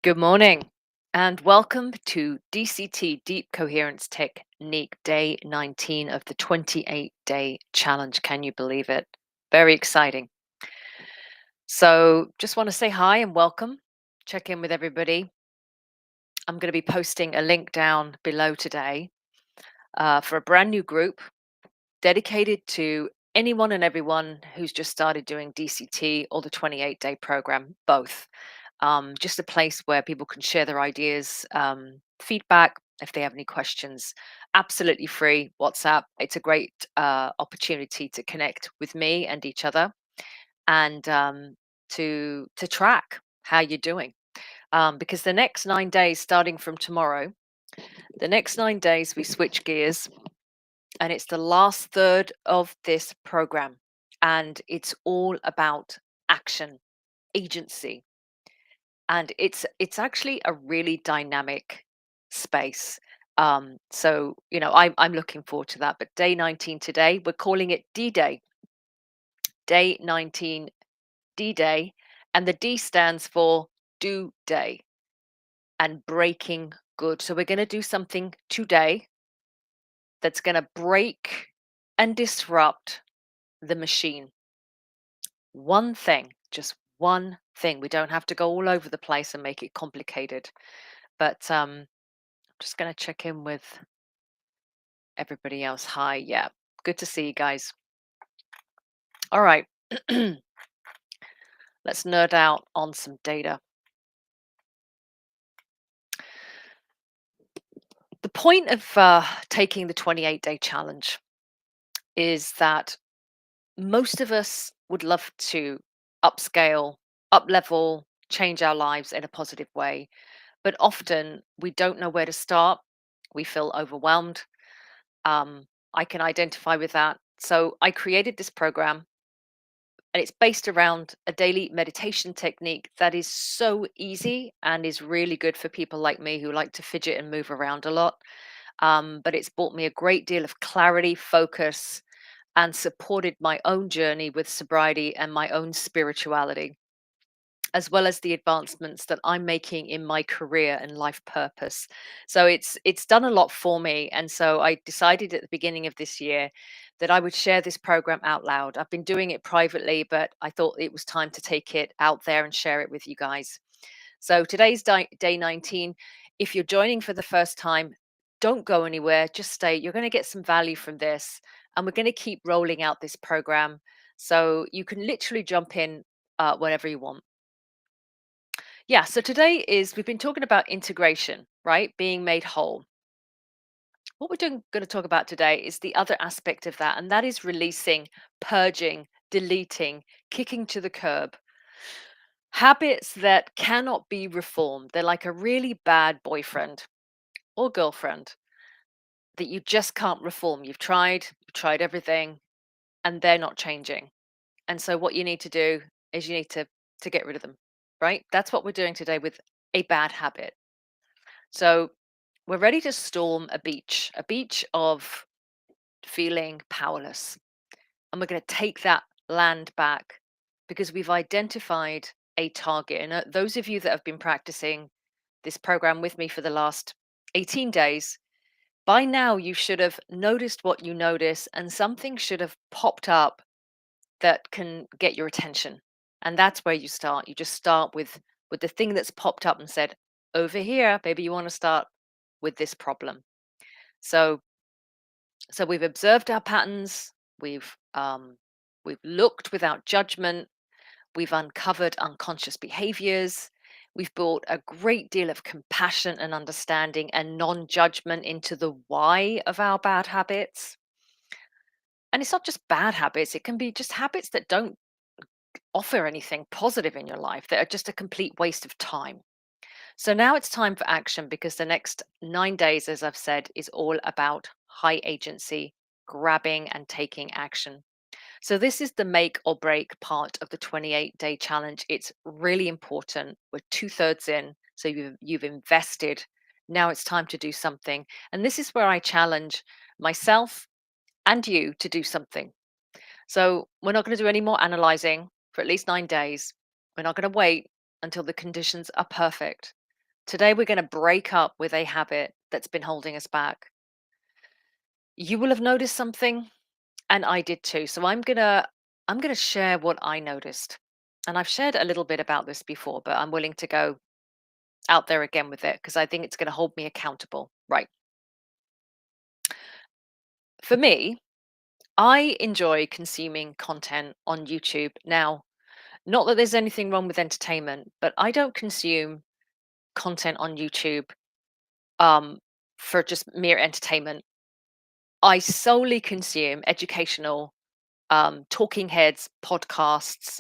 Good morning and welcome to DCT Deep Coherence Technique Day 19 of the 28-day challenge. Can you believe it? Very exciting. So, just want to say hi and welcome. Check in with everybody. I'm going to be posting a link down below today for a brand new group dedicated to anyone and everyone who's just started doing DCT or the 28-day program, both. Just a place where people can share their ideas, feedback, if they have any questions. Absolutely free WhatsApp. It's a great opportunity to connect with me and each other, and to track how you're doing. Because the next 9 days, starting from tomorrow, the next 9 days we switch gears, and it's the last third of this program, and it's all about action, agency, and it's actually a really dynamic space. So I'm looking forward to that. But day 19 today, we're calling it D-Day. Day 19, D-Day, and the D stands for do day and breaking good. So we're going to do something today that's going to break and disrupt the machine. One thing, just one thing. We don't have to go all over the place and make it complicated. But just going to check in with everybody else. Hi. Yeah. Good to see you guys. All right. Let's nerd out on some data. The point of taking the 28-day challenge is that most of us would love to upscale, up level, change our lives in a positive way. But often we don't know where to start. We feel overwhelmed. I can identify with that. So I created this program, and it's based around a daily meditation technique that is so easy and is really good for people like me who like to fidget and move around a lot. But it's brought me a great deal of clarity, focus, and supported my own journey with sobriety and my own spirituality, as well as the advancements that I'm making in my career and life purpose. So it's done a lot for me, and so I decided at the beginning of this year that I would share this program out loud. I've been doing it privately, but I thought it was time to take it out there and share it with you guys. So today's day 19. If you're joining for the first time, don't go anywhere. Just stay. You're going to get some value from this, and we're going to keep rolling out this program. So you can literally jump in whenever you want. Yeah, so today we've been talking about integration, right? Being made whole. What we're going to talk about today is the other aspect of that, and that is releasing, purging, deleting, kicking to the curb. Habits that cannot be reformed. They're like a really bad boyfriend or girlfriend that you just can't reform. You've tried everything, and they're not changing. And so what you need to do is you need to get rid of them, right? That's what we're doing today with a bad habit. So we're ready to storm a beach of feeling powerless. And we're going to take that land back because we've identified a target. And those of you that have been practicing this program with me for the last 18 days, by now you should have noticed what you notice, and something should have popped up that can get your attention. And that's where you start. You just start with the thing that's popped up and said, over here, maybe you want to start with this problem. So we've observed our patterns, we've looked without judgment, we've uncovered unconscious behaviors, we've brought a great deal of compassion and understanding and non-judgment into the why of our bad habits. And it's not just bad habits, it can be just habits that don't offer anything positive in your life, that are just a complete waste of time. So now it's time for action, because the next 9 days, as I've said, is all about high agency, grabbing and taking action. So this is the make or break part of the 28-day challenge. It's really important. We're two-thirds in, so you've invested. Now it's time to do something. And this is where I challenge myself and you to do something. So we're not going to do any more analyzing for at least 9 days. We're not going to wait until the conditions are perfect. Today, we're going to break up with a habit that's been holding us back. You will have noticed something, and I did too. So I'm gonna share what I noticed. And I've shared a little bit about this before, but I'm willing to go out there again with it because I think it's going to hold me accountable. Right. For me, I enjoy consuming content on YouTube. Now, not that there's anything wrong with entertainment, but I don't consume content on YouTube um, for just mere entertainment. I solely consume educational talking heads, podcasts,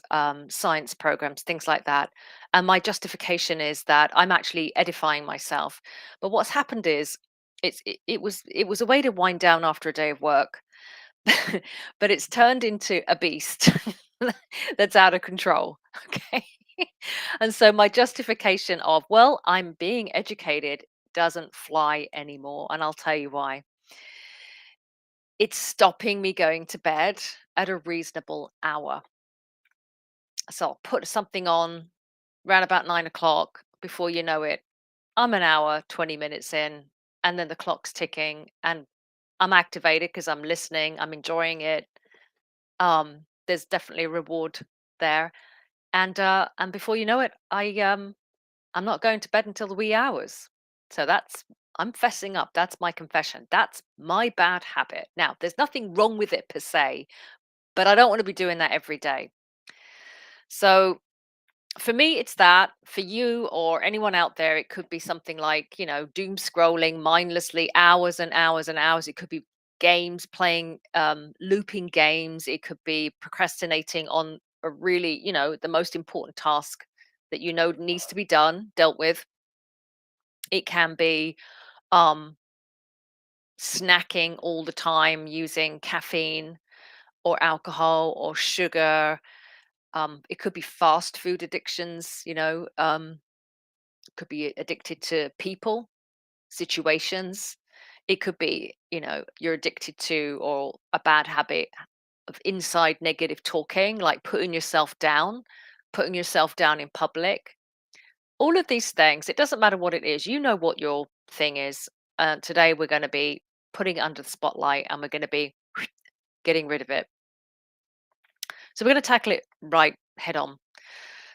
science programs, things like that. And my justification is that I'm actually edifying myself. But what's happened is it was a way to wind down after a day of work, but it's turned into a beast that's out of control. Okay. And so my justification of, well, I'm being educated doesn't fly anymore. And I'll tell you why. It's stopping me going to bed at a reasonable hour. So I'll put something on around about 9 o'clock. Before you know it, I'm an hour, 20 minutes in, and then the clock's ticking, and I'm activated because I'm listening, I'm enjoying it. There's definitely a reward there. And before you know it, I'm not going to bed until the wee hours. So I'm fessing up. That's my confession. That's my bad habit. Now, there's nothing wrong with it per se, but I don't want to be doing that every day. So for me, it's that. For you or anyone out there, it could be something like, doom scrolling mindlessly, hours and hours and hours. It could be games, playing, looping games. It could be procrastinating on a really, the most important task that needs to be done, dealt with. It can be um, snacking all the time using caffeine or alcohol or sugar. It could be fast food addictions, could be addicted to people, situations. It could be, you're addicted to or a bad habit of inside negative talking, like putting yourself down in public. All of these things, it doesn't matter what it is, you know what your thing is. Today, we're going to be putting it under the spotlight and we're going to be getting rid of it. So, we're going to tackle it right head on.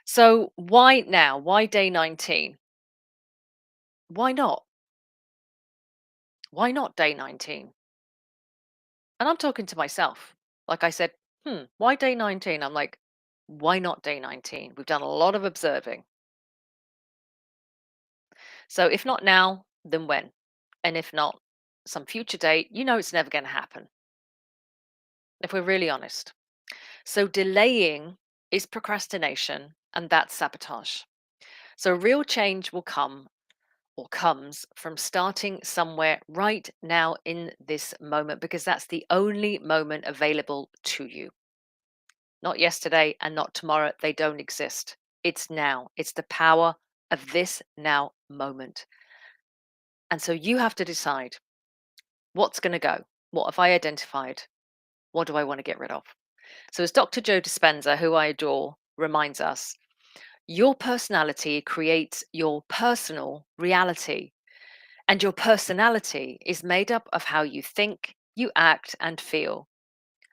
So, why now? Why day 19? Why not? Why not day 19? And I'm talking to myself. Like I said, why day 19? I'm like, why not day 19? We've done a lot of observing. So if not now, then when? And if not some future date, it's never going to happen, if we're really honest. So delaying is procrastination, and that's sabotage. So real change will come or comes from starting somewhere right now in this moment, because that's the only moment available to you. Not yesterday and not tomorrow. They don't exist. It's now. It's the power of this now moment. And so you have to decide what's going to go. What have I identified? What do I want to get rid of? So, as Dr. Joe Dispenza, who I adore, reminds us, your personality creates your personal reality. And your personality is made up of how you think, you act, and feel.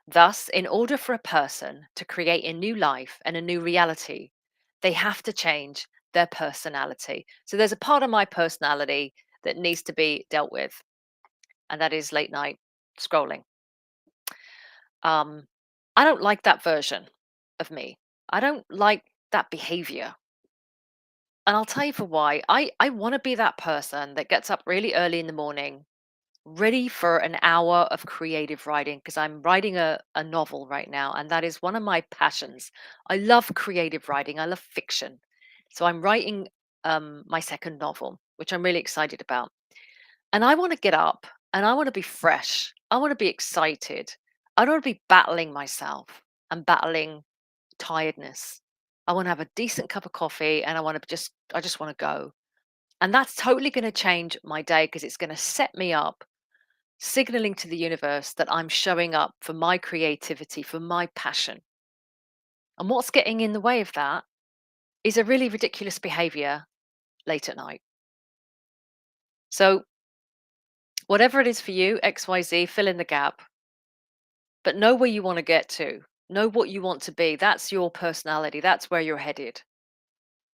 Thus, in order for a person to create a new life and a new reality, they have to change their personality. So there's a part of my personality that needs to be dealt with, and that is late night scrolling. Um, I don't like that version of me. I don't like that behavior. And I'll tell you for why. I want to be that person that gets up really early in the morning, ready for an hour of creative writing, because I'm writing a novel right now, and that is one of my passions. I love creative writing, I love fiction. So I'm writing my second novel, which I'm really excited about. And I want to get up and I want to be fresh. I want to be excited. I don't want to be battling myself and battling tiredness. I want to have a decent cup of coffee and I just want to go. And that's totally going to change my day because it's going to set me up, signaling to the universe that I'm showing up for my creativity, for my passion. And what's getting in the way of that is a really ridiculous behavior late at night. So, whatever it is for you, XYZ, fill in the gap, but know where you want to get to. Know what you want to be. That's your personality. That's where you're headed.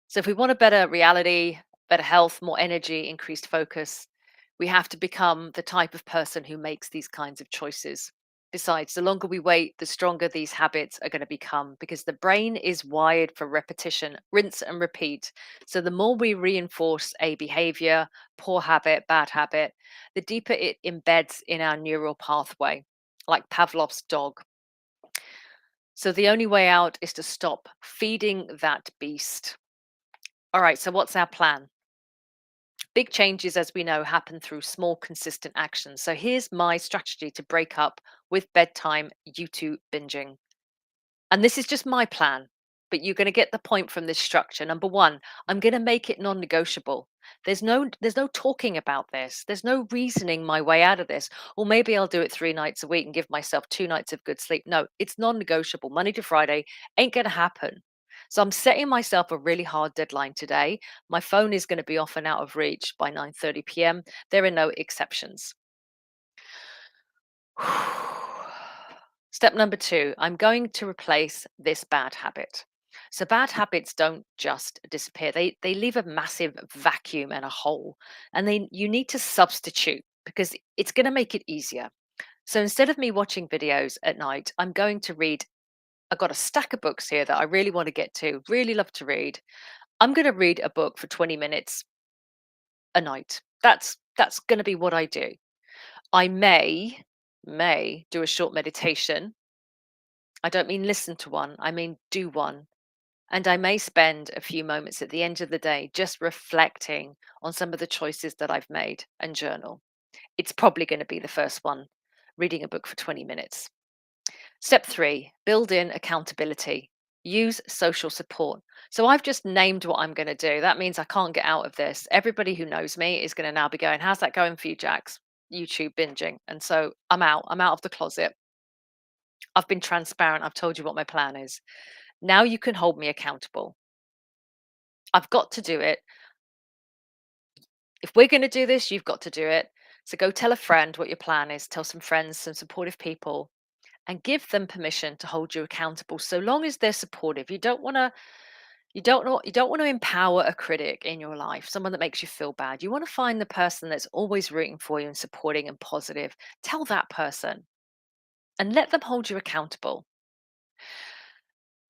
So, if we want a better reality, better health, more energy, increased focus, we have to become the type of person who makes these kinds of choices. Besides, the longer we wait, the stronger these habits are going to become because the brain is wired for repetition, rinse and repeat. So, the more we reinforce a behavior, poor habit, bad habit, the deeper it embeds in our neural pathway, like Pavlov's dog. So, the only way out is to stop feeding that beast. All right, so what's our plan? Big changes, as we know, happen through small, consistent actions. So here's my strategy to break up with bedtime YouTube binging. And this is just my plan, but you're going to get the point from this structure. Number one, I'm going to make it non-negotiable. There's no talking about this. There's no reasoning my way out of this. Or maybe I'll do it 3 nights a week and give myself 2 nights of good sleep. No, it's non-negotiable. Monday to Friday ain't going to happen. So I'm setting myself a really hard deadline today. My phone is going to be off and out of reach by 9:30 p.m. There are no exceptions. Step number two, I'm going to replace this bad habit. So bad habits don't just disappear. They leave a massive vacuum and a hole. And you need to substitute because it's going to make it easier. So instead of me watching videos at night, I'm going to read. I've got a stack of books here that I really want to get to, really love to read. I'm going to read a book for 20 minutes a night. That's going to be what I do. I may do a short meditation. I don't mean listen to one, I mean do one. And I may spend a few moments at the end of the day just reflecting on some of the choices that I've made and journal. It's probably going to be the first one, reading a book for 20 minutes. Step three, build in accountability. Use social support. So I've just named what I'm going to do. That means I can't get out of this. Everybody who knows me is going to now be going, how's that going for you, Jax? YouTube binging. And so I'm out. I'm out of the closet. I've been transparent. I've told you what my plan is. Now you can hold me accountable. I've got to do it. If we're going to do this, you've got to do it. So go tell a friend what your plan is. Tell some friends, some supportive people, and give them permission to hold you accountable so long as they're supportive. You don't want to empower a critic in your life, someone that makes you feel bad. You want to find the person that's always rooting for you and supporting and positive. Tell that person and let them hold you accountable.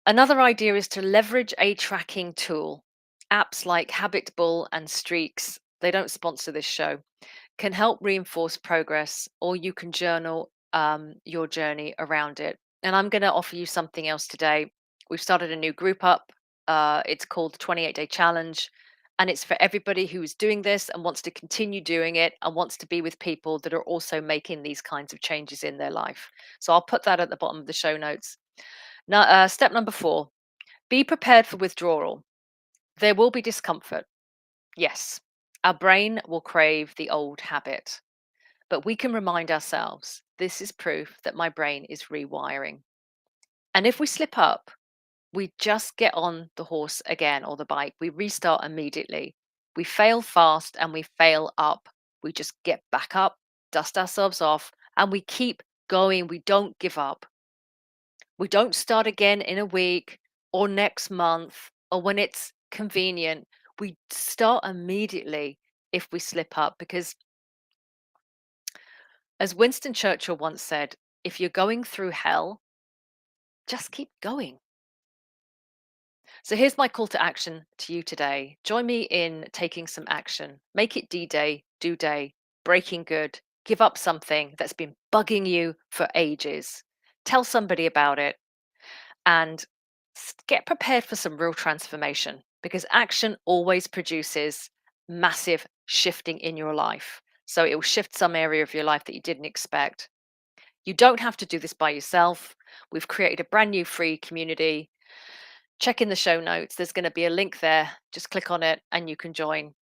Another idea is to leverage a tracking tool. Apps like Habitbull and Streaks, they don't sponsor this show, can help reinforce progress, or you can journal your journey around it. And I'm going to offer you something else today. We've started a new group up. It's called the 28-Day Challenge. And it's for everybody who's doing this and wants to continue doing it and wants to be with people that are also making these kinds of changes in their life. So I'll put that at the bottom of the show notes. Now, step number four, be prepared for withdrawal. There will be discomfort. Yes, our brain will crave the old habit, but we can remind ourselves this is proof that my brain is rewiring. And if we slip up, we just get on the horse again or the bike. We restart immediately. We fail fast and we fail up. We just get back up, dust ourselves off, and we keep going. We don't give up. We don't start again in a week or next month or when it's convenient. We start immediately if we slip up because, as Winston Churchill once said, if you're going through hell, just keep going. So here's my call to action to you today. Join me in taking some action. Make it D Day, do day, breaking good. Give up something that's been bugging you for ages. Tell somebody about it and get prepared for some real transformation because action always produces massive shifting in your life. So it will shift some area of your life that you didn't expect. You don't have to do this by yourself. We've created a brand new free community. Check in the show notes. There's going to be a link there. Just click on it and you can join.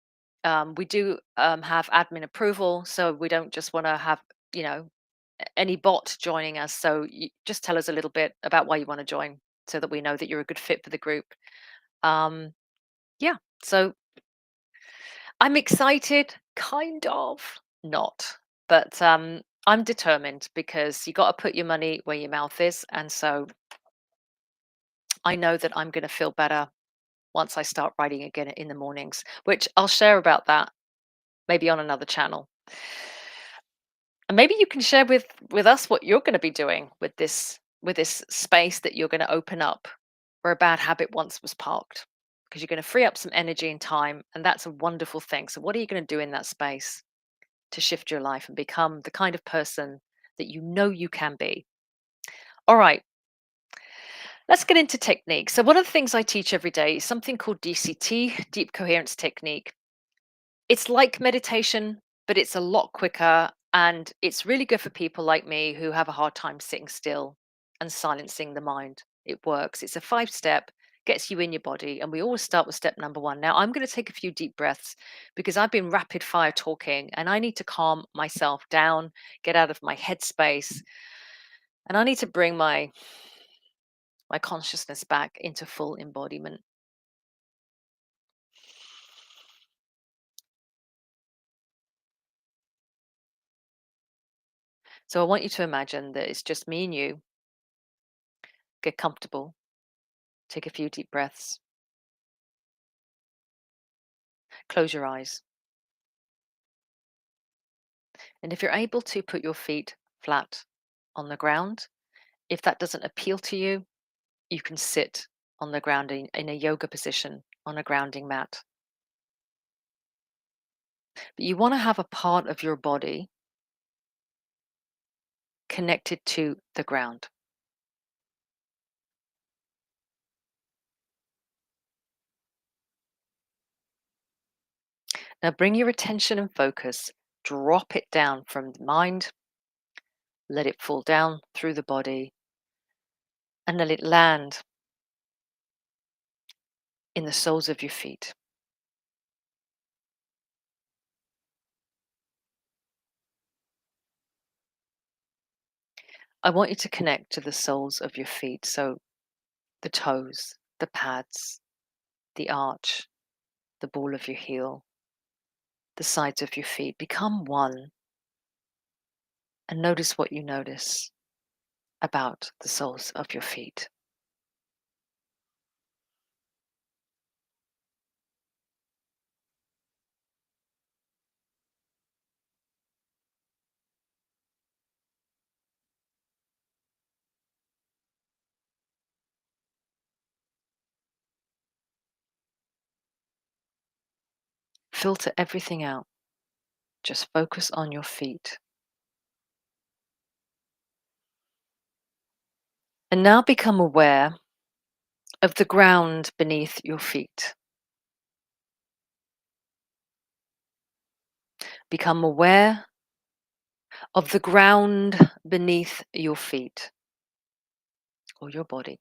We do have admin approval, so we don't just want to have, you know, any bot joining us. So just tell us a little bit about why you want to join so that we know that you're a good fit for the group. Um, yeah, so I'm excited Kind of not. But I'm determined because you got to put your money where your mouth is. And so I know that I'm going to feel better once I start writing again in the mornings, which I'll share about that maybe on another channel. And maybe you can share with us what you're going to be doing with this space that you're going to open up where a bad habit once was parked, because you're going to free up some energy and time, and that's a wonderful thing. So what are you going to do in that space to shift your life and become the kind of person that you know you can be? All right, let's get into technique. So one of the things I teach every day is something called DCT, deep coherence technique. It's like meditation, but it's a lot quicker, and it's really good for people like me who have a hard time sitting still and silencing the mind. It works. It's a 5 step, gets you in your body, and we always start with step number 1. Now, I'm going to take a few deep breaths because I've been rapid fire talking and I need to calm myself down, get out of my headspace, and I need to bring my consciousness back into full embodiment. So I want you to imagine that it's just me and you. Get comfortable. Take a few deep breaths. Close your eyes. And if you're able to put your feet flat on the ground, if that doesn't appeal to you, you can sit on the ground in a yoga position on a grounding mat. But you want to have a part of your body connected to the ground. Now bring your attention and focus, drop it down from the mind, let it fall down through the body, and let it land in the soles of your feet. I want you to connect to the soles of your feet. So the toes, the pads, the arch, the ball of your heel, the sides of your feet. Become one and notice what you notice about the soles of your feet. Filter everything out. Just focus on your feet. And now become aware of the ground beneath your feet. Become aware of the ground beneath your feet or your body.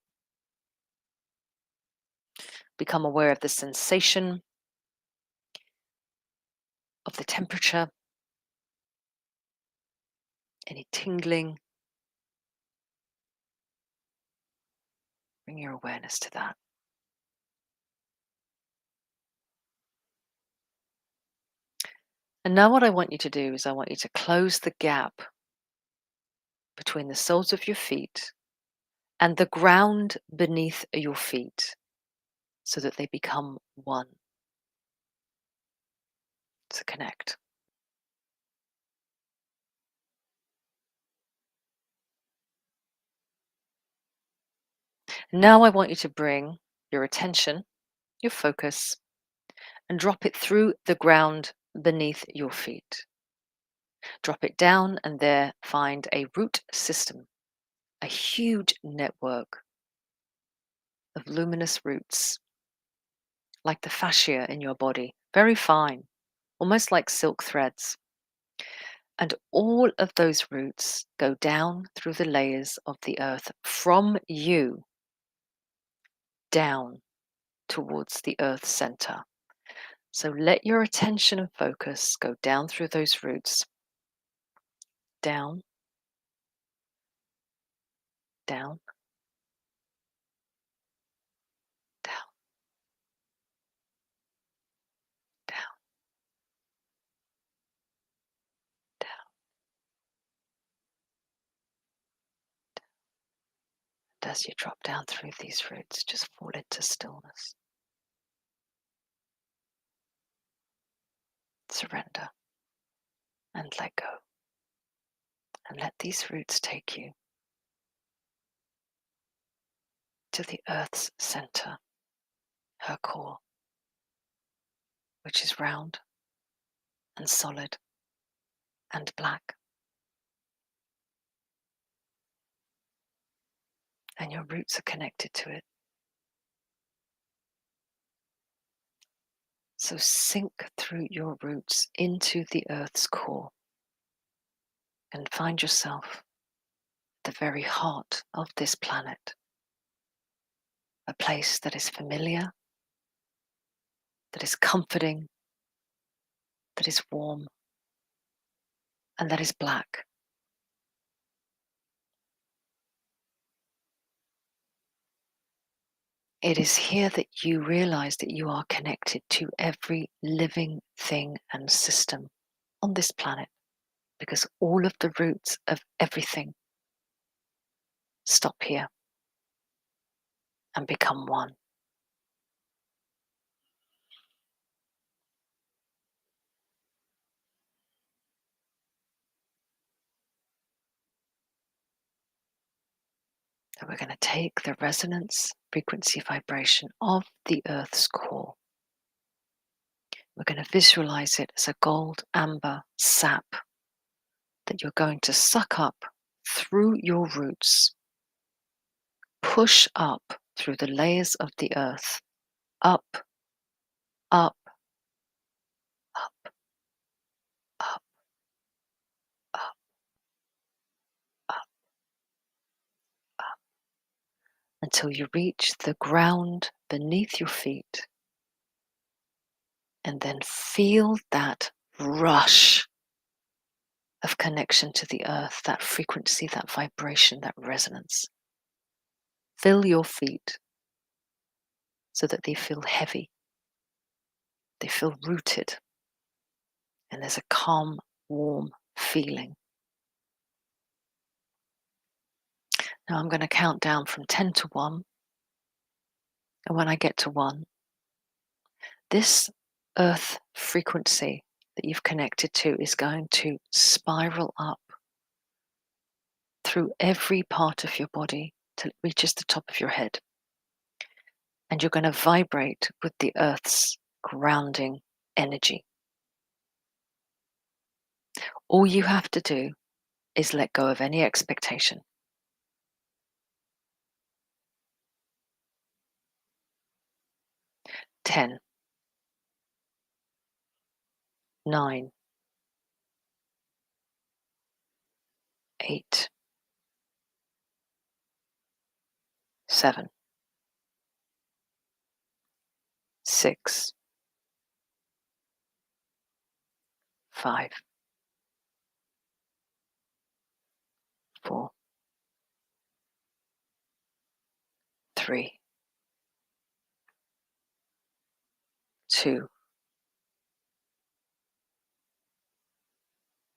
Become aware of the sensation, of the temperature, any tingling. Bring your awareness to that. And now what I want you to do is I want you to close the gap between the soles of your feet and the ground beneath your feet so that they become one. To connect. Now I want you to bring your attention, your focus, and drop it through the ground beneath your feet. Drop it down and there find a root system, a huge network of luminous roots, like the fascia in your body, very fine, almost like silk threads. And all of those roots go down through the layers of the earth from you down towards the earth's center. So let your attention and focus go down through those roots. Down, down, down, down. as you drop down through these roots, just fall into stillness. Surrender and let go. And let these roots take you to the earth's center, her core, which is round and solid and black. And your roots are connected to it. So sink through your roots into the earth's core and find yourself at the very heart of this planet, a place that is familiar, that is comforting, that is warm, and that is black. It is here that you realize that you are connected to every living thing and system on this planet, because all of the roots of everything stop here and become one. So we're going to take the resonance, frequency, vibration of the Earth's core. We're going to visualize it as a gold amber sap that you're going to suck up through your roots, push up through the layers of the earth, up, up, up, up, up, up, up, until you reach the ground beneath your feet, and then feel that rush of connection to the earth, that frequency, that vibration, that resonance. Fill your feet so that they feel heavy, they feel rooted, and there's a calm, warm feeling. Now I'm going to count down from 10 to 1, and when I get to 1, this earth frequency that you've connected to is going to spiral up through every part of your body till it reaches the top of your head. And you're going to vibrate with the earth's grounding energy. All you have to do is let go of any expectation. 10, 9, 8, 7, 6, 5, 4, 3, 2,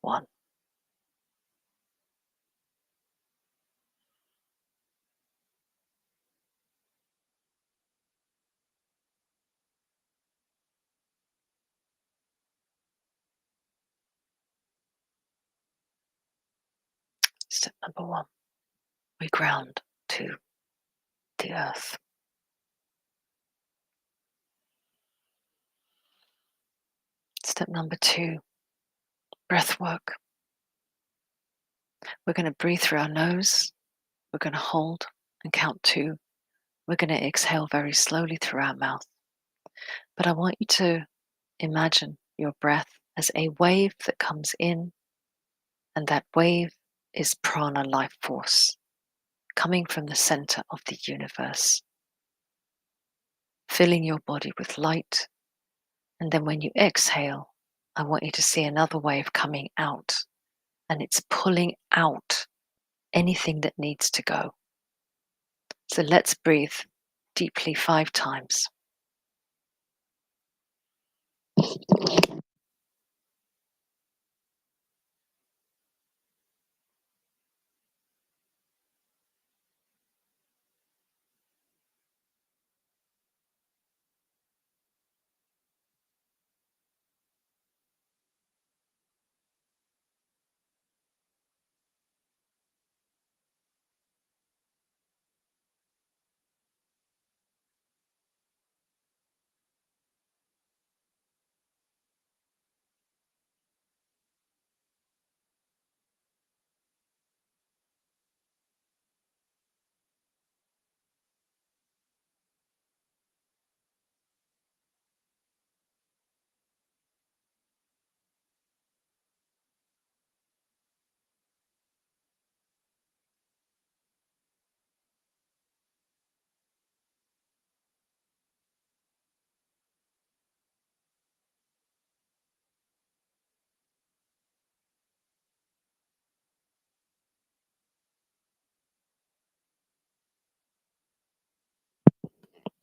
1. Step number 1, we ground to the earth. Step number 2, breath work. We're going to breathe through our nose. We're going to hold and count 2. We're going to exhale very slowly through our mouth. But I want you to imagine your breath as a wave that comes in, and that wave is prana, life force, coming from the center of the universe, filling your body with light. And then when you exhale, I want you to see another wave coming out, and it's pulling out anything that needs to go. So let's breathe deeply 5 times.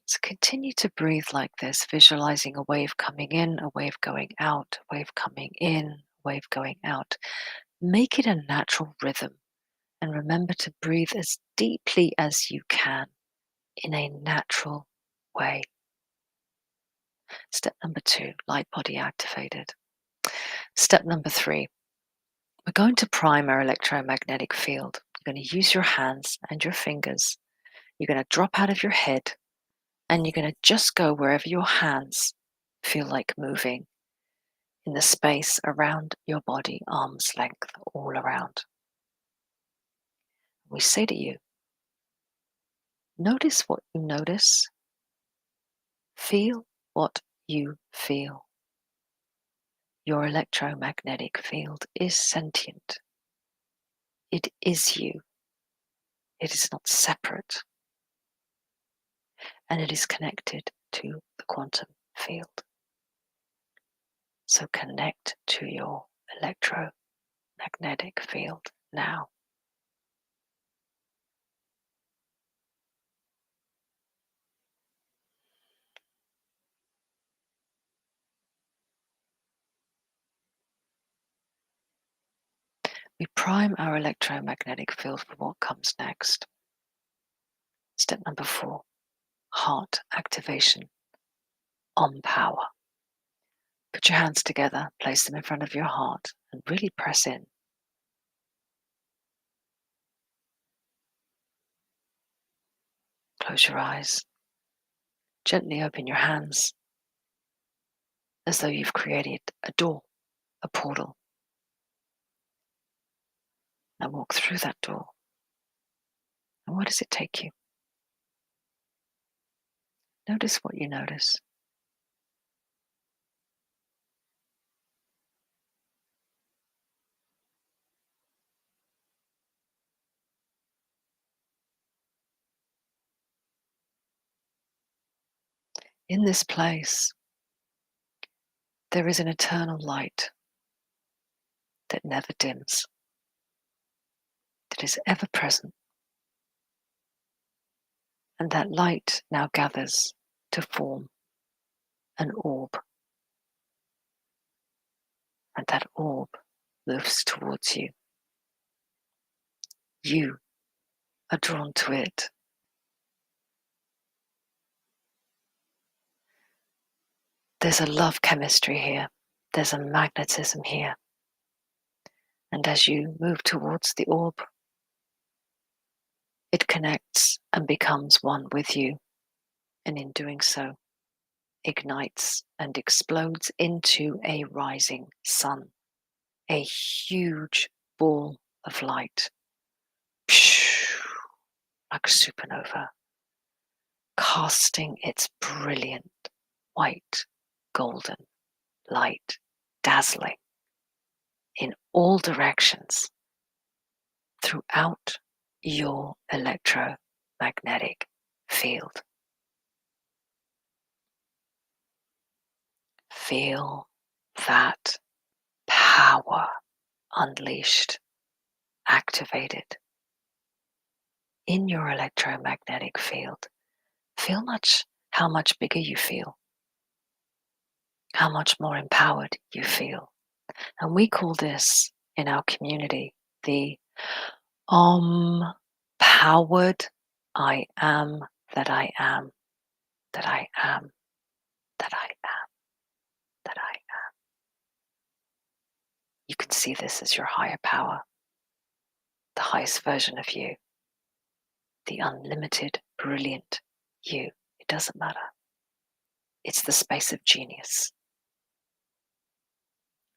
So continue to breathe like this, visualizing a wave coming in, a wave going out, a wave coming in, a wave going out. Make it a natural rhythm and remember to breathe as deeply as you can in a natural way. Step number 2, light body activated. Step number 3, we're going to prime our electromagnetic field. You're going to use your hands and your fingers. You're going to drop out of your head and you're going to just go wherever your hands feel like moving in the space around your body, arm's length, all around. We say to you, notice what you notice, feel what you feel. Your electromagnetic field is sentient. It is you. It is not separate. And it is connected to the quantum field. So connect to your electromagnetic field now. We prime our electromagnetic field for what comes next. Step number 4, heart activation on power. Put your hands together, place them in front of your heart, and really press in. Close your eyes. Gently open your hands as though you've created a door, a portal. Now walk through that door. And where does it take you? Notice what you notice. In this place, there is an eternal light that never dims, that is ever present. And that light now gathers to form an orb. And that orb moves towards you. You are drawn to it. There's a love chemistry here. There's a magnetism here. And as you move towards the orb, it connects and becomes one with you. And in doing so, ignites and explodes into a rising sun, a huge ball of light, like a supernova, casting its brilliant white, golden light, dazzling in all directions throughout your electromagnetic field. Feel that power unleashed, activated in your electromagnetic field. Feel how much bigger you feel, how much more empowered you feel. And we call this in our community the powered I am that I am, that I am, that I am, that I am. You can see this as your higher power, the highest version of you, the unlimited, brilliant you. It doesn't matter. It's the space of genius.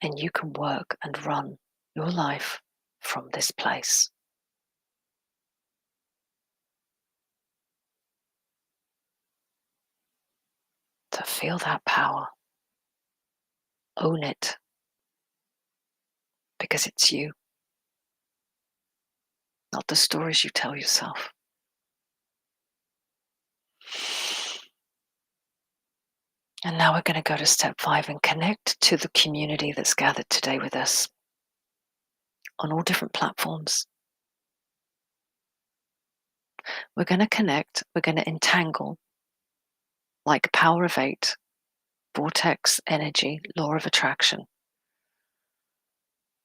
And you can work and run your life from this place. So feel that power. Own it. Because it's you. Not the stories you tell yourself. And now we're going to go to step 5 and connect to the community that's gathered today with us on all different platforms. We're going to connect, we're going to entangle like power of eight, vortex energy, law of attraction.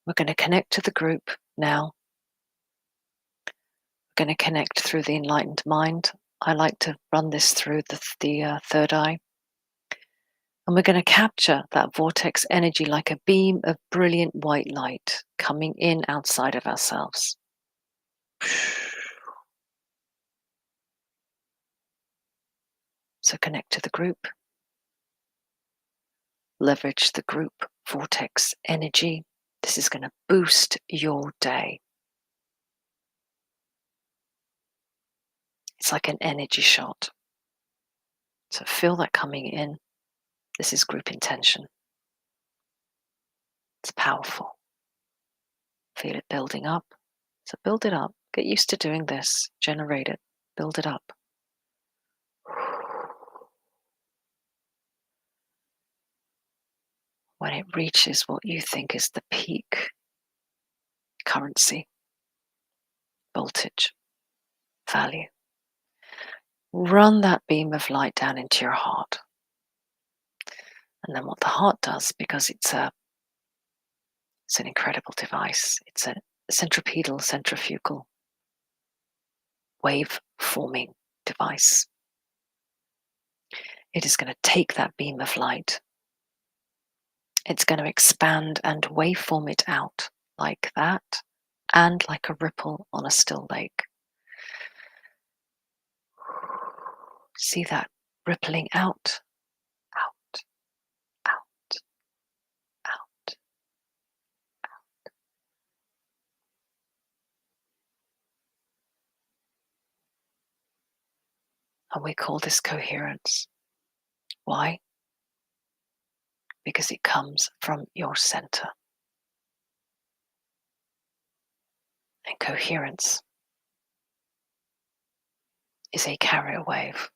We're going to connect to the group now. We're going to connect through the enlightened mind. I like to run this through the third eye. And we're going to capture that vortex energy like a beam of brilliant white light coming in outside of ourselves. So connect to the group. Leverage the group vortex energy. This is going to boost your day. It's like an energy shot. So feel that coming in. This is group intention. It's powerful. Feel it building up. So build it up. Get used to doing this. Generate it. Build it up. When it reaches what you think is the peak currency, voltage, value, run that beam of light down into your heart. And then what the heart does, because it's an incredible device, it's a centripetal, centrifugal, wave forming device. It is going to take that beam of light. It's going to expand and waveform it out like that, and like a ripple on a still lake. See that rippling out, out, out, out, out. And we call this coherence. Why? Because it comes from your center. And coherence is a carrier wave.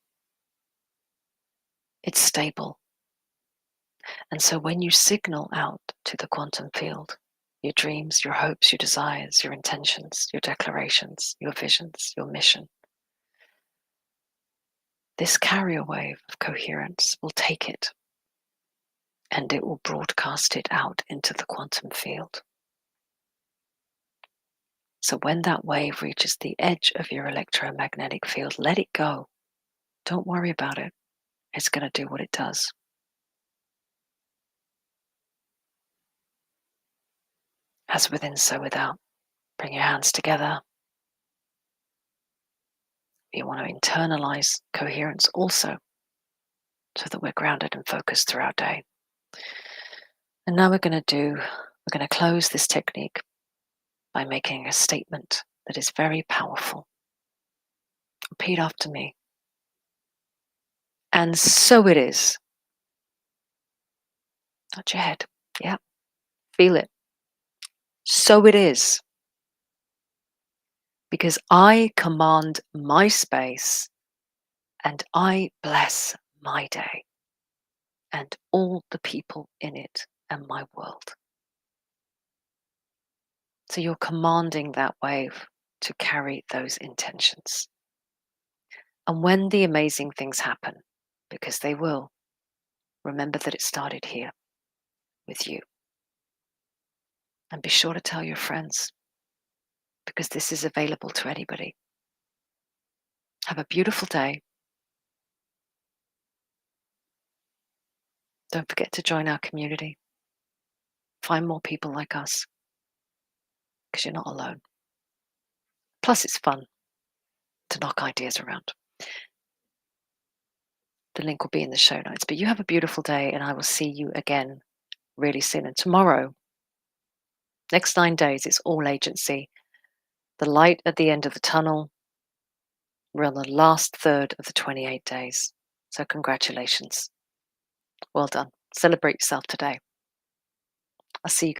It's stable. And so when you signal out to the quantum field, your dreams, your hopes, your desires, your intentions, your declarations, your visions, your mission, this carrier wave of coherence will take it and it will broadcast it out into the quantum field. So when that wave reaches the edge of your electromagnetic field, let it go. Don't worry about it. It's going to do what it does. As within, so without. Bring your hands together. You want to internalize coherence also, so that we're grounded and focused through our day. And now we're going to close this technique by making a statement that is very powerful. Repeat after me. And so it is. Nod your head. Yeah. Feel it. So it is. Because I command my space and I bless my day and all the people in it and my world. So you're commanding that wave to carry those intentions. And when the amazing things happen, because they will, remember that it started here with you. And be sure to tell your friends, because this is available to anybody. Have a beautiful day. Don't forget to join our community. Find more people like us, because you're not alone. Plus, it's fun to knock ideas around. The link will be in the show notes. But you have a beautiful day, and I will see you again really soon. And tomorrow, next 9 days, it's all agency. The light at the end of the tunnel. We're on the last third of the 28 days. So congratulations. Well done. Celebrate yourself today. I'll see you.